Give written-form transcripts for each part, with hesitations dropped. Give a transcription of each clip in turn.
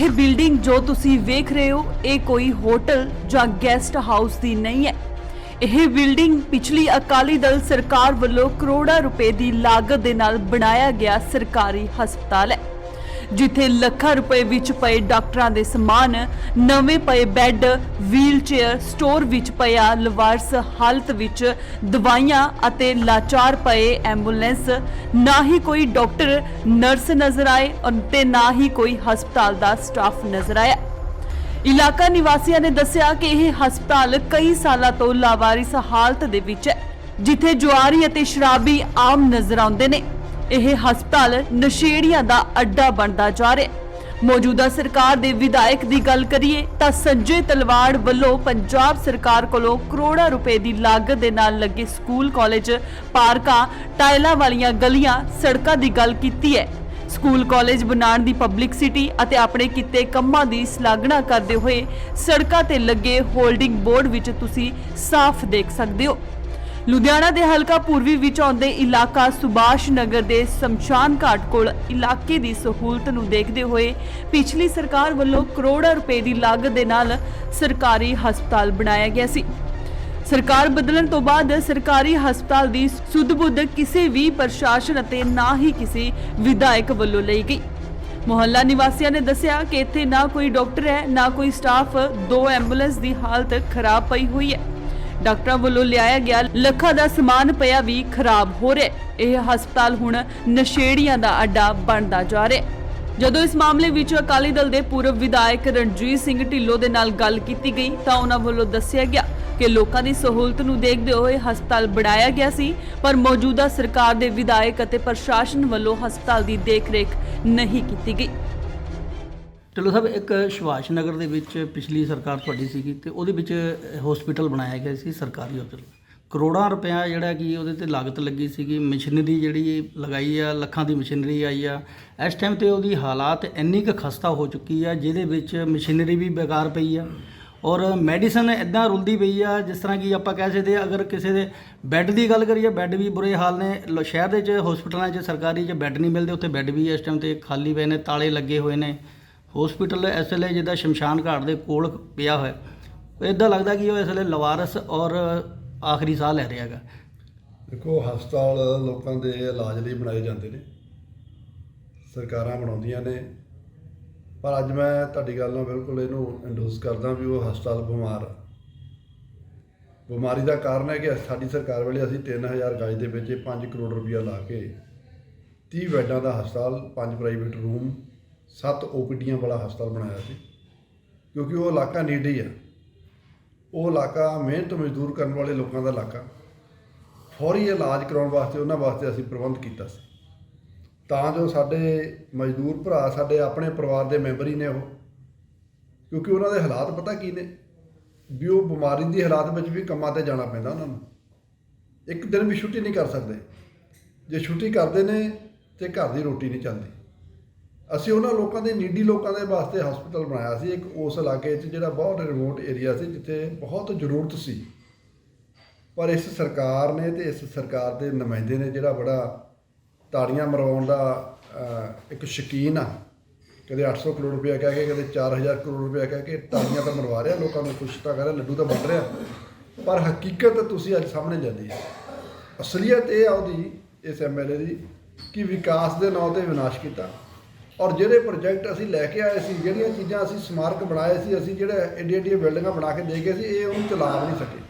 ਇਹ ਬਿਲਡਿੰਗ ਜੋ ਤੁਸੀਂ ਵੇਖ ਰਹੇ ਹੋ ਇਹ ਕੋਈ ਹੋਟਲ ਜਾਂ ਗੈਸਟ ਹਾਊਸ ਦੀ ਨਹੀਂ ਹੈ। ਇਹ ਬਿਲਡਿੰਗ ਪਿਛਲੀ ਅਕਾਲੀ ਦਲ ਸਰਕਾਰ ਵੱਲੋਂ ਕਰੋੜਾਂ ਰੁਪਏ ਦੀ ਲਾਗਤ ਦੇ ਨਾਲ ਬਣਾਇਆ ਗਿਆ ਸਰਕਾਰੀ ਹਸਪਤਾਲ ਹੈ, ਜਿੱਥੇ ਲੱਖਾਂ ਰੁਪਏ ਵਿੱਚ ਪਏ ਡਾਕਟਰਾਂ ਦੇ ਸਮਾਨ, ਨਵੇਂ ਪਏ ਬੈੱਡ, ਵੀਲਚੇਅਰ, ਸਟੋਰ ਵਿੱਚ ਪਿਆ ਲਵਾਰਸ ਹਾਲਤ ਵਿੱਚ ਦਵਾਈਆਂ ਅਤੇ ਲਾਚਾਰ ਪਏ ਐਂਬੂਲੈਂਸ, ਨਾ ਹੀ ਕੋਈ ਡਾਕਟਰ ਨਰਸ ਨਜ਼ਰ ਆਏ ਅਤੇ ਨਾ ਹੀ ਕੋਈ ਹਸਪਤਾਲ ਦਾ ਸਟਾਫ ਨਜ਼ਰ ਆਇਆ। ਇਲਾਕਾ ਨਿਵਾਸੀਆਂ ਨੇ ਦੱਸਿਆ ਕਿ ਇਹ ਹਸਪਤਾਲ ਕਈ ਸਾਲਾਂ ਤੋਂ ਲਾਵਾਰਿਸ ਹਾਲਤ ਦੇ ਵਿੱਚ ਹੈ, ਜਿੱਥੇ ਜੁਆਰੀ ਅਤੇ ਸ਼ਰਾਬੀ ਆਮ ਨਜ਼ਰ ਆਉਂਦੇ ਨੇ। ਇਹ ਹਸਪਤਾਲ ਨਸ਼ੇੜੀਆਂ ਦਾ ਅੱਡਾ ਬਣਦਾ ਜਾ ਰਿਹਾ ਹੈ। ਮੌਜੂਦਾ ਸਰਕਾਰ ਦੇ ਵਿਧਾਇਕ ਦੀ ਗੱਲ ਕਰੀਏ ਤਾਂ ਸੰਜੇ ਤਲਵਾੜ ਵੱਲੋਂ ਪੰਜਾਬ ਸਰਕਾਰ ਕੋਲੋਂ ਕਰੋੜਾਂ ਰੁਪਏ ਦੀ ਲਾਗਤ ਦੇ ਨਾਲ ਲੱਗੇ ਸਕੂਲ, ਕਾਲਜ, ਪਾਰਕਾਂ, ਟਾਇਲਾਂ ਵਾਲੀਆਂ ਗਲੀਆਂ, ਸੜਕਾਂ ਦੀ ਗੱਲ ਕੀਤੀ ਹੈ। ਸਕੂਲ, ਕਾਲਜ ਬਣਾਉਣ ਦੀ ਪਬਲਿਕਸਿਟੀ ਅਤੇ ਆਪਣੇ ਕੀਤੇ ਕੰਮਾਂ ਦੀ ਸ਼ਲਾਘਨਾ ਕਰਦੇ ਹੋਏ ਸੜਕਾਂ ਤੇ ਲੱਗੇ ਹੋਲਡਿੰਗ ਬੋਰਡ ਵਿੱਚ ਤੁਸੀਂ ਸਾਫ਼ ਦੇਖ ਸਕਦੇ ਹੋ। ਲੁਧਿਆਣਾ ਦੇ ਹਲਕਾ ਪੂਰਬੀ ਵਿੱਚ ਆਉਂਦੇ ਇਲਾਕਾ ਸੁਭਾਸ਼ ਨਗਰ ਦੇ ਸ਼ਮਸ਼ਾਨ ਘਾਟ ਕੋਲ ਇਲਾਕੇ ਦੀ ਸਹੂਲਤ ਨੂੰ ਦੇਖਦੇ ਹੋਏ ਪਿਛਲੀ ਸਰਕਾਰ ਵੱਲੋਂ ਕਰੋੜਾਂ ਰੁਪਏ ਦੀ ਲਾਗਤ ਦੇ ਨਾਲ ਸਰਕਾਰੀ ਹਸਪਤਾਲ ਬਣਾਇਆ ਗਿਆ ਸੀ। ਸਰਕਾਰ ਬਦਲਣ ਤੋਂ ਬਾਅਦ ਸਰਕਾਰੀ ਹਸਪਤਾਲ ਦੀ ਸੁੱਧ-ਬੁੱਧ ਕਿਸੇ ਵੀ ਪ੍ਰਸ਼ਾਸਨ ਅਤੇ ਨਾ ਹੀ ਕਿਸੇ ਵਿਧਾਇਕ ਵੱਲੋਂ ਲਈ ਗਈ। ਮੁਹੱਲਾ ਨਿਵਾਸੀਆਂ ਨੇ ਦੱਸਿਆ ਕਿ ਇੱਥੇ ਨਾ ਕੋਈ ਡਾਕਟਰ ਹੈ, ਨਾ ਕੋਈ ਸਟਾਫ, 2 ਐਂਬੂਲੈਂਸ ਦੀ ਹਾਲਤ ਖਰਾਬ ਪਈ ਹੋਈ ਹੈ। ਡਾਕਟਰਾਂ ਵੱਲੋਂ ਲਿਆਇਆ ਗਿਆ ਲੱਖਾਂ ਦਾ ਸਮਾਨ ਪਿਆ ਵੀ ਖਰਾਬ ਹੋ ਰਿਹਾ ਹੈ। ਇਹ ਹਸਪਤਾਲ ਹੁਣ ਨਸ਼ੇੜੀਆਂ ਦਾ ਅੱਡਾ ਬਣਦਾ ਜਾ ਰਿਹਾ ਹੈ। ਜਦੋਂ ਇਸ ਮਾਮਲੇ ਵਿੱਚ ਅਕਾਲੀ ਦਲ ਦੇ ਪੂਰਵ ਵਿਧਾਇਕ ਰਣਜੀਤ ਸਿੰਘ ਢਿੱਲੋਂ ਦੇ ਨਾਲ ਗੱਲ ਕੀਤੀ ਗਈ ਤਾਂ ਉਹਨਾਂ ਵੱਲੋਂ ਦੱਸਿਆ ਗਿਆ ਕਿ ਲੋਕਾਂ ਦੀ ਸਹੂਲਤ ਨੂੰ ਦੇਖਦੇ ਹੋਏ ਹਸਪਤਾਲ ਬਣਾਇਆ ਗਿਆ ਸੀ, ਪਰ ਮੌਜੂਦਾ ਸਰਕਾਰ ਦੇ ਵਿਧਾਇਕ ਅਤੇ ਪ੍ਰਸ਼ਾਸਨ ਵੱਲੋਂ ਹਸਪਤਾਲ ਦੀ ਦੇਖਰੇਖ ਨਹੀਂ ਕੀਤੀ ਗਈ। ਢਿੱਲੋਂ ਸਾਹਿਬ, ਇੱਕ ਸੁਭਾਸ਼ ਨਗਰ ਦੇ ਵਿੱਚ ਪਿਛਲੀ ਸਰਕਾਰ ਤੁਹਾਡੀ ਸੀਗੀ ਤੇ ਉਹਦੇ ਵਿੱਚ ਹਸਪੀਟਲ ਬਣਾਇਆ ਗਿਆ ਸੀ, ਸਰਕਾਰੀ ਹਸਪਤਾਲ। ਕਰੋੜਾਂ ਰੁਪਇਆ ਜਿਹੜਾ ਕਿ ਉਹਦੇ ਤੇ ਲਾਗਤ ਲੱਗੀ ਸੀਗੀ, ਮਸ਼ੀਨਰੀ ਜਿਹੜੀ ਲਗਾਈ ਆ, ਲੱਖਾਂ ਦੀ ਮਸ਼ੀਨਰੀ ਆਈ ਆ। ਇਸ ਟਾਈਮ ਤੇ ਉਹਦੀ ਹਾਲਾਤ ਇੰਨੀ ਕੁ ਖਸਤਾ ਹੋ ਚੁੱਕੀ ਆ, ਜਿਹਦੇ ਵਿੱਚ ਮਸ਼ੀਨਰੀ ਵੀ ਬੇਕਾਰ ਪਈ ਆ ਔਰ ਮੈਡੀਸਨ ਇੱਦਾਂ ਰੁਲਦੀ ਪਈ ਆ ਜਿਸ ਤਰ੍ਹਾਂ ਕਿ ਆਪਾਂ ਕਹਿ ਸਕਦੇ ਅਗਰ ਕਿਸੇ ਦੇ ਬੈੱਡ ਦੀ ਗੱਲ ਕਰੀਏ, ਬੈੱਡ ਵੀ ਬੁਰੇ ਹਾਲ ਨੇ। ਸ਼ਹਿਰ ਦੇ 'ਚ ਹਸਪਤਾਲਾਂ 'ਚ ਸਰਕਾਰੀ 'ਚ ਬੈੱਡ ਨਹੀਂ ਮਿਲਦੇ, ਉੱਥੇ ਬੈੱਡ ਵੀ ਇਸ ਟਾਈਮ ਤੇ ਖਾਲੀ ਪਏ ਨੇ, ਤਾਲੇ ਲੱਗੇ ਹੋਏ ਨੇ। ਹਸਪੀਟਲ ਇਸ ਵੇਲੇ ਜਿੱਦਾਂ ਸ਼ਮਸ਼ਾਨ ਘਾਟ ਦੇ ਕੋਲ ਪਿਆ ਹੋਇਆ, ਇੱਦਾਂ ਲੱਗਦਾ ਕਿ ਉਹ ਇਸ ਵੇਲੇ ਲਵਾਰਸ ਔਰ ਆਖਰੀ ਸਾਹ ਲੈ ਰਿਹਾ ਹੈਗਾ। ਦੇਖੋ, ਹਸਪਤਾਲ ਲੋਕਾਂ ਦੇ ਇਲਾਜ ਲਈ ਬਣਾਏ ਜਾਂਦੇ ਨੇ, ਸਰਕਾਰਾਂ ਬਣਾਉਂਦੀਆਂ ਨੇ, ਪਰ ਅੱਜ ਮੈਂ ਤੁਹਾਡੀ ਗੱਲ ਨਾਲ ਬਿਲਕੁਲ ਇਹਨੂੰ ਇੰਡੋਸ ਕਰਦਾ ਵੀ ਉਹ ਹਸਪਤਾਲ ਬਿਮਾਰ ਆ। ਬਿਮਾਰੀ ਦਾ ਕਾਰਨ ਹੈ ਕਿ ਸਾਡੀ ਸਰਕਾਰ ਵੇਲੇ ਅਸੀਂ 3000 ਗਜ ਦੇ ਵਿੱਚ 5 ਕਰੋੜ ਰੁਪਈਆ ਲਾ ਕੇ 30 ਬੈੱਡਾਂ ਦਾ ਹਸਪਤਾਲ, 5 ਪ੍ਰਾਈਵੇਟ ਰੂਮ, 7 OPDਆਂ ਵਾਲਾ ਹਸਪਤਾਲ ਬਣਾਇਆ ਸੀ, ਕਿਉਂਕਿ ਉਹ ਇਲਾਕਾ ਨੀਡੀ ਆ। ਉਹ ਇਲਾਕਾ ਮਿਹਨਤ ਮਜ਼ਦੂਰ ਕਰਨ ਵਾਲੇ ਲੋਕਾਂ ਦਾ ਇਲਾਕਾ, ਫੌਰੀ ਇਲਾਜ ਕਰਾਉਣ ਵਾਸਤੇ ਉਹਨਾਂ ਵਾਸਤੇ ਅਸੀਂ ਪ੍ਰਬੰਧ ਕੀਤਾ ਸੀ, ਤਾਂ ਜੋ ਸਾਡੇ ਮਜ਼ਦੂਰ ਭਰਾ ਸਾਡੇ ਆਪਣੇ ਪਰਿਵਾਰ ਦੇ ਮੈਂਬਰ ਹੀ ਨੇ ਉਹ, ਕਿਉਂਕਿ ਉਹਨਾਂ ਦੇ ਹਾਲਾਤ ਪਤਾ ਕੀ ਨੇ ਵੀ ਉਹ ਬਿਮਾਰੀ ਦੀ ਹਾਲਾਤ ਵਿੱਚ ਵੀ ਕੰਮਾਂ 'ਤੇ ਜਾਣਾ ਪੈਂਦਾ ਉਹਨਾਂ ਨੂੰ। ਇੱਕ ਦਿਨ ਵੀ ਛੁੱਟੀ ਨਹੀਂ ਕਰ ਸਕਦੇ, ਜੇ ਛੁੱਟੀ ਕਰਦੇ ਨੇ ਤਾਂ ਘਰ ਦੀ ਰੋਟੀ ਨਹੀਂ ਚੱਲਦੀ। ਅਸੀਂ ਉਹਨਾਂ ਲੋਕਾਂ ਦੇ ਨੀਡੀ ਲੋਕਾਂ ਦੇ ਵਾਸਤੇ ਹਸਪਤਾਲ ਬਣਾਇਆ ਸੀ, ਇੱਕ ਉਸ ਇਲਾਕੇ 'ਚ ਜਿਹੜਾ ਬਹੁਤ ਰਿਮੋਟ ਏਰੀਆ ਸੀ, ਜਿੱਥੇ ਬਹੁਤ ਜ਼ਰੂਰਤ ਸੀ। ਪਰ ਇਸ ਸਰਕਾਰ ਨੇ ਤੇ ਇਸ ਸਰਕਾਰ ਦੇ ਨੁਮਾਇੰਦੇ ਨੇ ਜਿਹੜਾ ਬੜਾ ਤਾੜੀਆਂ ਮਰਵਾਉਣ ਦਾ ਇੱਕ ਸ਼ੌਕੀਨ ਆ, ਕਦੇ 800 ਕਰੋੜ ਰੁਪਇਆ ਕਹਿ ਕੇ, ਕਦੇ 4000 ਕਰੋੜ ਰੁਪਇਆ ਕਹਿ ਕੇ ਤਾੜੀਆਂ ਤਾਂ ਮਰਵਾ ਰਿਹਾ ਲੋਕਾਂ ਨੂੰ, ਖੁਸ਼ ਤਾਂ ਕਰ ਰਿਹਾ, ਲੱਡੂ ਤਾਂ ਵੰਡ ਰਿਹਾ, ਪਰ ਹਕੀਕਤ ਤੁਸੀਂ ਅੱਜ ਸਾਹਮਣੇ ਜਾਂਦੀ ਹੈ। ਅਸਲੀਅਤ ਇਹ ਆ ਉਹਦੀ, ਇਸ MLA ਦੀ, ਕਿ ਵਿਕਾਸ ਦੇ ਨਾਂ 'ਤੇ ਵਿਨਾਸ਼ ਕੀਤਾ। ਔਰ ਜਿਹੜੇ ਪ੍ਰੋਜੈਕਟ ਅਸੀਂ ਲੈ ਕੇ ਆਏ ਸੀ, ਜਿਹੜੀਆਂ ਚੀਜ਼ਾਂ ਅਸੀਂ ਸਮਾਰਕ ਬਣਾਏ ਸੀ, ਅਸੀਂ ਜਿਹੜੇ ਏਡੀਆਂ ਬਿਲਡਿੰਗਾਂ ਬਣਾ ਕੇ ਦੇ ਗਏ ਸੀ, ਇਹ ਉਹਨੂੰ ਚਲਾ ਨਹੀਂ ਸਕੇ।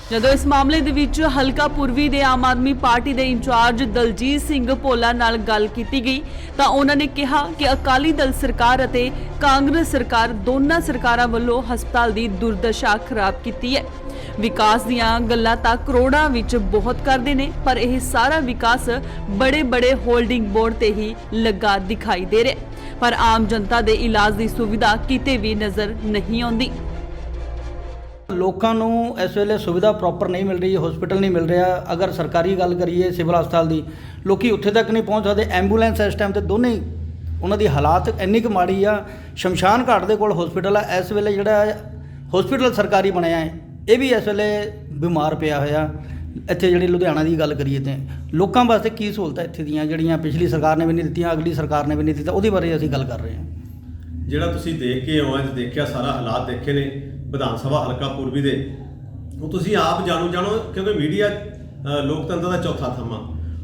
ਜਦੋਂ ਇਸ ਮਾਮਲੇ ਦੇ ਵਿੱਚ ਹਲਕਾ ਪੂਰਬੀ ਦੇ ਆਮ ਆਦਮੀ ਪਾਰਟੀ ਦੇ ਇੰਚਾਰਜ ਦਲਜੀਤ ਸਿੰਘ ਭੋਲਾ ਨਾਲ ਗੱਲ ਕੀਤੀ ਗਈ ਤਾਂ ਉਹਨਾਂ ਨੇ ਕਿਹਾ ਕਿ ਅਕਾਲੀ ਦਲ ਸਰਕਾਰ ਅਤੇ ਕਾਂਗਰਸ ਸਰਕਾਰ ਦੋਨਾਂ ਸਰਕਾਰਾਂ ਵੱਲੋਂ ਹਸਪਤਾਲ ਦੀ ਦੁਰਦਸ਼ਾ ਖਰਾਬ ਕੀਤੀ ਹੈ। ਵਿਕਾਸ ਦੀਆਂ ਗੱਲਾਂ ਤਾਂ ਕਰੋੜਾਂ ਵਿੱਚ ਬਹੁਤ ਕਰਦੇ ਨੇ, ਪਰ ਇਹ ਸਾਰਾ ਵਿਕਾਸ ਬੜੇ ਹੋਲਡਿੰਗ ਬੋਰਡ ਤੇ ਹੀ ਲੱਗਾ ਦਿਖਾਈ ਦੇ ਰਿਹਾ, ਪਰ ਆਮ ਜਨਤਾ ਦੇ ਇਲਾਜ ਦੀ ਸੁਵਿਧਾ ਕਿਤੇ ਵੀ ਨਜ਼ਰ ਨਹੀਂ ਆਉਂਦੀ। ਲੋਕਾਂ ਨੂੰ ਇਸ ਵੇਲੇ ਸੁਵਿਧਾ ਪ੍ਰੋਪਰ ਨਹੀਂ ਮਿਲ ਰਹੀ, ਹਸਪੀਟਲ ਨਹੀਂ ਮਿਲ ਰਿਹਾ। ਅਗਰ ਸਰਕਾਰੀ ਗੱਲ ਕਰੀਏ ਸਿਵਲ ਹਸਪਤਾਲ ਦੀ, ਲੋਕੀ ਉੱਥੇ ਤੱਕ ਨਹੀਂ ਪਹੁੰਚ ਸਕਦੇ। ਐਂਬੂਲੈਂਸ ਇਸ ਟਾਈਮ ਤੇ ਦੋਨੇ ਹੀ ਉਹਨਾਂ ਦੀ ਹਾਲਾਤ ਇੰਨੀ ਕੁ ਮਾੜੀ ਆ। ਸ਼ਮਸ਼ਾਨ ਘਾਟ ਦੇ ਕੋਲ ਹਸਪੀਟਲ ਆ, ਇਸ ਵੇਲੇ ਜਿਹੜਾ ਹਸਪੀਟਲ ਸਰਕਾਰੀ ਬਣਿਆ ਹੈ ਇਹ ਵੀ ਇਸ ਵੇਲੇ ਬਿਮਾਰ ਪਿਆ ਹੋਇਆ। ਇੱਥੇ ਜਿਹੜੀ ਲੁਧਿਆਣਾ ਦੀ ਗੱਲ ਕਰੀਏ ਤਾਂ ਲੋਕਾਂ ਵਾਸਤੇ ਕੀ ਸਹੂਲਤਾਂ ਇੱਥੇ ਦੀਆਂ ਜਿਹੜੀਆਂ ਪਿਛਲੀ ਸਰਕਾਰ ਨੇ ਵੀ ਨਹੀਂ ਦਿੱਤੀਆਂ, ਅਗਲੀ ਸਰਕਾਰ ਨੇ ਵੀ ਨਹੀਂ ਦਿੱਤਾ, ਉਹਦੇ ਬਾਰੇ ਅਸੀਂ ਗੱਲ ਕਰ ਰਹੇ ਹਾਂ। ਜਿਹੜਾ ਤੁਸੀਂ ਦੇਖ ਕੇ ਆਓ, ਅੱਜ ਦੇਖਿਆ ਸਾਰਾ ਹਾਲਾਤ ਦੇਖੇ ਨੇ ਵਿਧਾਨ ਸਭਾ ਹਲਕਾ ਪੂਰਬੀ ਦੇ, ਉਹ ਤੁਸੀਂ ਆਪ ਜਾਣੋ ਕਿਉਂਕਿ ਮੀਡੀਆ ਲੋਕਤੰਤਰ ਦਾ ਚੌਥਾ ਥੰਮਾ।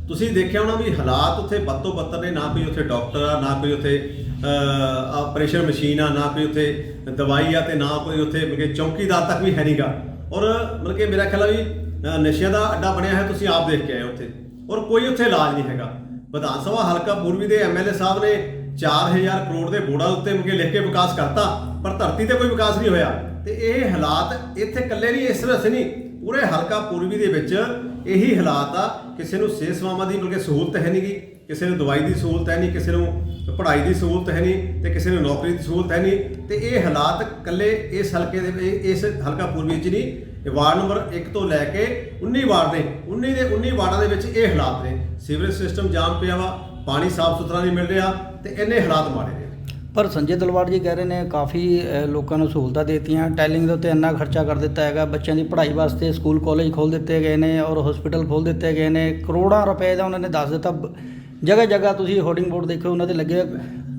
ਤੁਸੀਂ ਦੇਖਿਆ ਹੋਣਾ ਵੀ ਹਾਲਾਤ ਉੱਥੇ ਵੱਧ ਤੋਂ ਬੱਤਰ ਨੇ, ਨਾ ਕੋਈ ਉੱਥੇ ਡਾਕਟਰ ਆ, ਨਾ ਕੋਈ ਉੱਥੇ ਆਪਰੇਸ਼ਨ ਮਸ਼ੀਨ ਆ, ਨਾ ਕੋਈ ਉੱਥੇ ਦਵਾਈ ਆ, ਤੇ ਨਾ ਕੋਈ ਉੱਥੇ ਮਤਲਬ ਕਿ ਚੌਕੀਦਾਰ ਤੱਕ ਵੀ ਹੈ ਨਹੀਂਗਾ। ਔਰ ਮਤਲਬ ਕਿ ਮੇਰਾ ਖਿਆਲ ਆ ਵੀ ਨਸ਼ਿਆਂ ਦਾ ਅੱਡਾ ਬਣਿਆ ਹੈ, ਤੁਸੀਂ ਆਪ ਦੇਖ ਕੇ ਆਏ ਉੱਥੇ, ਔਰ ਕੋਈ ਉੱਥੇ ਇਲਾਜ ਨਹੀਂ ਹੈਗਾ। ਵਿਧਾਨ ਸਭਾ ਹਲਕਾ ਪੂਰਬੀ ਦੇ ਐਮਐਲਏ ਸਾਹਿਬ ਨੇ 4000 ਕਰੋੜ ਦੇ ਬੋਰਡਾਂ ਉੱਤੇ ਮਤਲਬ ਕਿ ਲਿਖ ਕੇ ਵਿਕਾਸ ਕਰਤਾ, ਪਰ ਧਰਤੀ ਤੇ ਕੋਈ ਵਿਕਾਸ ਨਹੀਂ ਹੋਇਆ। ਤੇ ਇਹ ਹਾਲਾਤ ਇੱਥੇ ਇਕੱਲੇ ਨਹੀਂ, ਇਸ ਤਰ੍ਹਾਂ ਨਹੀਂ, ਪੂਰੇ ਹਲਕਾ ਪੂਰਬੀ ਦੇ ਵਿੱਚ ਇਹੀ ਹਾਲਾਤ ਆ। ਕਿਸੇ ਨੂੰ ਸਿਹਤ ਸੇਵਾਵਾਂ ਦੀ ਬਲਕਿ ਸਹੂਲਤ ਹੈ ਨਹੀਂ ਗੀ, ਕਿਸੇ ਨੂੰ ਦਵਾਈ ਦੀ ਸਹੂਲਤ ਹੈ ਨਹੀਂ, ਕਿਸੇ ਨੂੰ ਪੜ੍ਹਾਈ ਦੀ ਸਹੂਲਤ ਹੈ ਨਹੀਂ, ਤੇ ਕਿਸੇ ਨੂੰ ਨੌਕਰੀ ਦੀ ਸਹੂਲਤ ਹੈ ਨਹੀਂ। ਤੇ ਇਹ ਹਾਲਾਤ ਇਕੱਲੇ ਇਸ ਹਲਕੇ ਦੇ ਇਸ ਹਲਕਾ ਪੂਰਬੀ 'ਚ ਨਹੀਂ, ਇਹ ਵਾਰਡ ਨੰਬਰ 1 ਤੋਂ ਲੈ ਕੇ 19 ਵਾਰਡ ਨੇ, 19 ਵਾਰਡਾਂ ਦੇ ਵਿੱਚ ਇਹ ਹਾਲਾਤ ਨੇ। ਸੀਵਰੇਜ ਸਿਸਟਮ ਜਾਮ ਪਿਆ ਵਾ, ਪਾਣੀ ਸਾਫ਼ ਸੁਥਰਾ ਨਹੀਂ ਮਿਲ ਰਿਹਾ, ਤੇ ਇੰਨੇ ਹਾਲਾਤ ਮਾੜੇ ਨੇ। ਪਰ ਸੰਜੇ ਤਲਵਾੜ ਜੀ ਕਹਿ ਰਹੇ ਨੇ ਕਾਫੀ ਲੋਕਾਂ ਨੂੰ ਸਹੂਲਤਾਂ ਦੇਤੀਆਂ, ਟੈਲਿੰਗ ਦੇ ਉੱਤੇ ਇੰਨਾ ਖਰਚਾ ਕਰ ਦਿੱਤਾ ਹੈਗਾ, ਬੱਚਿਆਂ ਦੀ ਪੜ੍ਹਾਈ ਵਾਸਤੇ ਸਕੂਲ ਕਾਲਜ ਖੋਲ੍ਹ ਦਿੱਤੇ ਗਏ ਨੇ ਔਰ ਹਸਪੀਟਲ ਖੋਲ੍ਹ ਦਿੱਤੇ ਗਏ ਨੇ, ਕਰੋੜਾਂ ਰੁਪਏ ਦਾ ਉਹਨਾਂ ਨੇ ਦੱਸ ਦਿੱਤਾ। ਜਗ੍ਹਾ ਤੁਸੀਂ ਹੋਰਡਿੰਗ ਬੋਰਡ ਦੇਖੋ ਉਹਨਾਂ 'ਤੇ ਲੱਗੇ,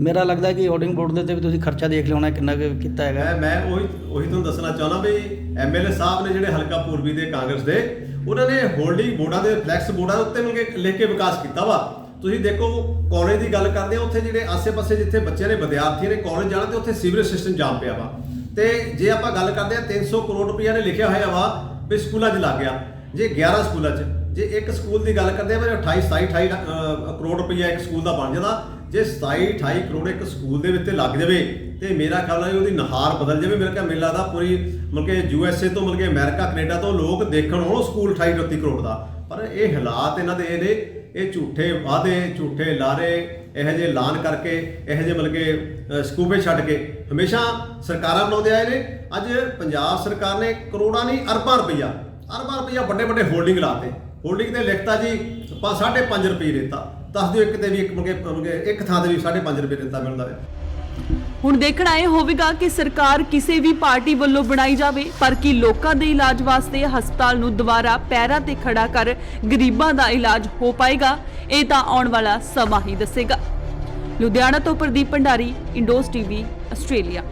ਮੇਰਾ ਲੱਗਦਾ ਕਿ ਹੋਰਡਿੰਗ ਬੋਰਡ ਦੇ ਉੱਤੇ ਵੀ ਤੁਸੀਂ ਖਰਚਾ ਦੇਖ ਲਿਆ ਹੋਣਾ ਕਿੰਨਾ ਕੁ ਕੀਤਾ ਹੈਗਾ। ਮੈਂ ਉਹੀ ਤੁਹਾਨੂੰ ਦੱਸਣਾ ਚਾਹੁੰਦਾ ਵੀ ਐਮਐਲਏ ਸਾਹਿਬ ਨੇ ਜਿਹੜੇ ਹਲਕਾ ਪੂਰਬੀ ਦੇ ਕਾਂਗਰਸ ਦੇ, ਉਹਨਾਂ ਨੇ ਹੋਲਡਿੰਗ ਬੋਰਡਾਂ ਦੇ ਫਲੈਕਸ ਬੋਰਡਾਂ ਦੇ ਉੱਤੇ ਲਿਖ ਕੇ ਵਿਕਾਸ ਕੀਤਾ ਵਾ। ਤੁਸੀਂ ਦੇਖੋ ਕਾਲਜ ਦੀ ਗੱਲ ਕਰਦੇ ਆ, ਉੱਥੇ ਜਿਹੜੇ ਆਸੇ-ਪਾਸੇ ਜਿੱਥੇ ਬੱਚਿਆਂ ਨੇ ਵਿਦਿਆਰਥੀਆਂ ਨੇ ਕਾਲਜ ਜਾਣਾ, ਤੇ ਉੱਥੇ ਸੀਵਰੇਜ ਸਿਸਟਮ ਜਾਮ ਪਿਆ ਵਾ। ਤੇ ਜੇ ਆਪਾਂ ਗੱਲ ਕਰਦੇ ਆ 300 ਕਰੋੜ ਰੁਪਈਆ ਨੇ ਲਿਖਿਆ ਹੋਇਆ ਵਾ ਵੀ ਸਕੂਲਾਂ 'ਚ ਲੱਗ ਗਿਆ, ਜੇ 11 ਸਕੂਲਾਂ 'ਚ, ਜੇ ਇੱਕ ਸਕੂਲ ਦੀ ਗੱਲ ਕਰਦੇ ਆ ਫਿਰ 28 ਕਰੋੜ ਰੁਪਈਆ ਇੱਕ ਸਕੂਲ ਦਾ ਬਣ ਜਾਂਦਾ। ਜੇ 27-28 ਕਰੋੜ ਇੱਕ ਸਕੂਲ ਦੇ ਵਿੱਚ ਲੱਗ ਜਾਵੇ, ਤੇ ਮੇਰਾ ਖਿਆਲ ਹੈ ਉਹਦੀ ਨਹਾਰ ਬਦਲ ਜਾਵੇ। ਮੈਨੂੰ ਲੱਗਦਾ ਪੂਰੀ ਮਤਲਬ ਕਿ USA ਤੋਂ ਮਤਲਬ ਕਿ ਅਮਰੀਕਾ ਕੈਨੇਡਾ ਤੋਂ ਲੋਕ ਦੇਖਣ ਉਹ ਸਕੂਲ 28-29 ਕਰੋੜ ਦਾ। ਪਰ ਇਹ ਹਾਲਾਤ ਇਹਨਾਂ ਦੇ ਇਹ ਝੂਠੇ ਵਾਅਦੇ, ਝੂਠੇ ਲਾਰੇ, ਇਹੋ ਜਿਹੇ ਐਲਾਨ ਕਰਕੇ, ਇਹੋ ਜਿਹੇ ਮਤਲਬ ਕਿ ਸਕੂਬੇ ਛੱਡ ਕੇ ਹਮੇਸ਼ਾ ਸਰਕਾਰਾਂ ਬਣਾਉਂਦੇ ਆਏ ਨੇ। ਅੱਜ ਪੰਜਾਬ ਸਰਕਾਰ ਨੇ ਕਰੋੜਾਂ ਨਹੀਂ ਅਰਬਾਂ ਰੁਪਈਆ ਵੱਡੇ ਹੋਲਡਿੰਗ ਲਾਤੇ, ਹੋਲਡਿੰਗ ਤੇ ਲਿਖਤਾ ਜੀ 5.5 ਰੁਪਏ ਦਿੱਤਾ। ਦੱਸ ਦਿਓ ਇੱਕ ਤੇ ਵੀ ਇੱਕ ਥਾਂ ਤੇ ਵੀ 5.5 ਰੁਪਏ ਦਿੱਤਾ ਮਿਲਦਾ ਹੈ। ਹੁਣ ਦੇਖਣਾ ਇਹ ਹੋਵੇਗਾ ਕਿ ਸਰਕਾਰ ਕਿਸੇ ਵੀ ਪਾਰਟੀ ਵੱਲੋਂ ਬਣਾਈ ਜਾਵੇ, ਪਰ ਕੀ ਲੋਕਾਂ ਦੇ ਇਲਾਜ ਵਾਸਤੇ ਹਸਪਤਾਲ ਨੂੰ ਦੁਬਾਰਾ ਪੈਰਾਂ ਤੇ ਖੜਾ ਕਰ ਗਰੀਬਾਂ ਦਾ ਇਲਾਜ ਹੋ ਪਾਏਗਾ, ਇਹ ਤਾਂ ਆਉਣ ਵਾਲਾ ਸਮਾਂ ਹੀ ਦੱਸੇਗਾ। ਲੁਧਿਆਣਾ ਤੋਂ ਪ੍ਰਦੀਪ ਭੰਡਾਰੀ, ਇੰਡੋਸ ਟੀਵੀ, ਆਸਟ੍ਰੇਲੀਆ।